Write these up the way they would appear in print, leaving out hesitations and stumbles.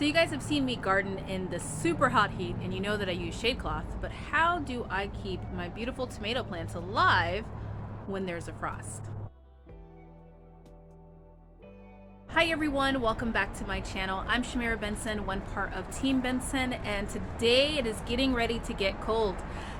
So you guys have seen me garden in the super hot heat, and you know that I use shade cloth, but how do I keep my beautiful tomato plants alive when there's a frost? Hi everyone, welcome back to my channel. I'm Shamira Benson, one part of Team Benson, and today it is getting ready to get cold.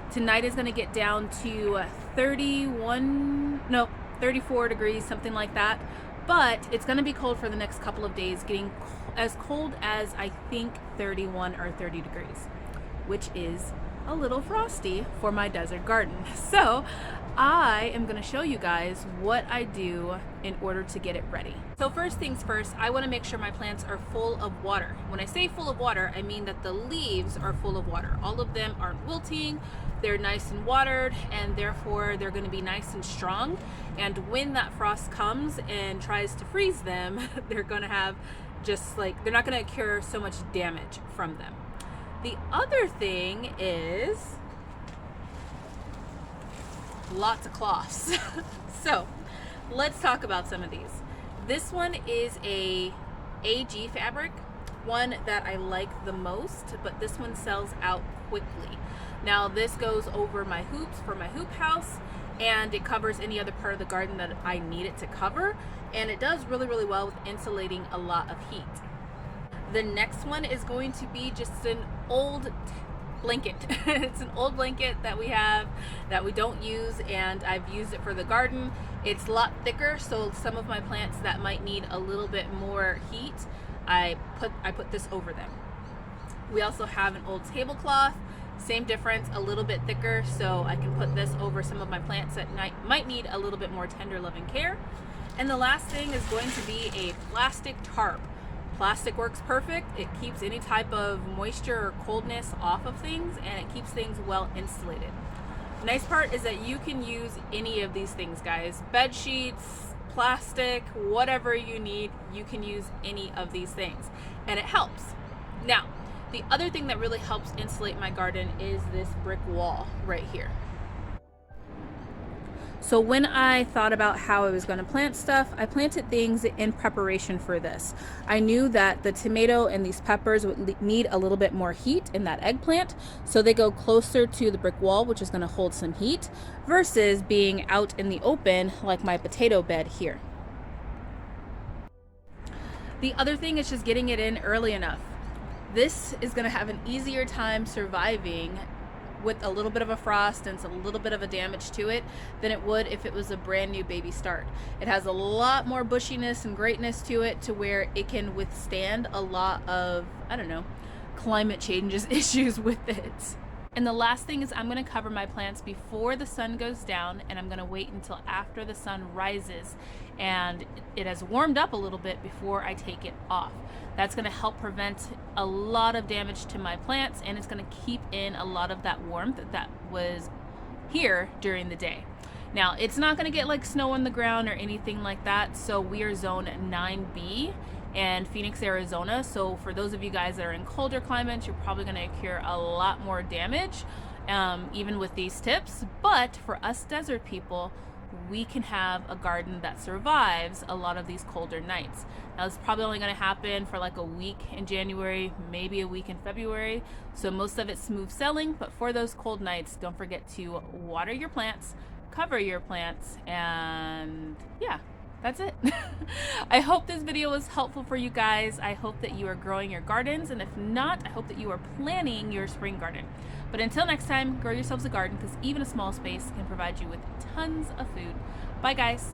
Tonight is going to get down to 34 degrees, something like that. But it's going to be cold for the next couple of days, getting as cold as I think 31 or 30 degrees, which is a little frosty for my desert garden. So I am going to show you guys what I do in order to get it ready. So first things first, I want to make sure my plants are full of water. When I say full of water, I mean that the leaves are full of water. All of them aren't wilting, they're nice and watered, and therefore they're going to be nice and strong. And when that frost comes and tries to freeze them, they're going to have they're not going to occur so much damage from them. The other thing is lots of cloths. So let's talk about some of these. This one is a AG fabric, one that I like the most, but this one sells out quickly. Now this goes over my hoops for my hoop house, and it covers any other part of the garden that I need it to cover, and it does really, really well with insulating a lot of heat. The next one is going to be just an old blanket. It's an old blanket that we have that we don't use, and I've used it for the garden. It's a lot thicker, so some of my plants that might need a little bit more heat, I put this over them. We also have an old tablecloth, same difference, a little bit thicker, so I can put this over some of my plants that might need a little bit more tender loving care. And the last thing is going to be a plastic tarp. Plastic works perfect. It keeps any type of moisture or coldness off of things, and it keeps things well insulated. The nice part is that you can use any of these things, guys. Bed sheets, plastic, whatever you need, you can use any of these things, and it helps. Now, the other thing that really helps insulate my garden is this brick wall right here. So when I thought about how I was going to plant stuff, I planted things in preparation for this. I knew that the tomato and these peppers would need a little bit more heat in that eggplant, so they go closer to the brick wall, which is going to hold some heat, versus being out in the open like my potato bed here. The other thing is just getting it in early enough. This is going to have an easier time surviving with a little bit of a frost and a little bit of a damage to it than it would if it was a brand new baby start. It has a lot more bushiness and greatness to it, to where it can withstand a lot of, I don't know, climate changes issues with it. And the last thing is I'm going to cover my plants before the sun goes down, and I'm going to wait until after the sun rises and it has warmed up a little bit before I take it off. That's going to help prevent a lot of damage to my plants, and it's going to keep in a lot of that warmth that was here during the day. Now, it's not going to get like snow on the ground or anything like that, so we are zone 9B in Phoenix, Arizona. So for those of you guys that are in colder climates, you're probably going to incur a lot more damage, even with these tips. But for us desert people, we can have a garden that survives a lot of these colder nights. Now, it's probably only going to happen for like a week in January, maybe a week in February, so most of it's smooth sailing. But for those cold nights, don't forget to water your plants, cover your plants, and yeah, that's it. I hope this video was helpful for you guys. I hope that you are growing your gardens, and if not, I hope that you are planning your spring garden. But until next time, grow yourselves a garden, because even a small space can provide you with tons of food. Bye guys.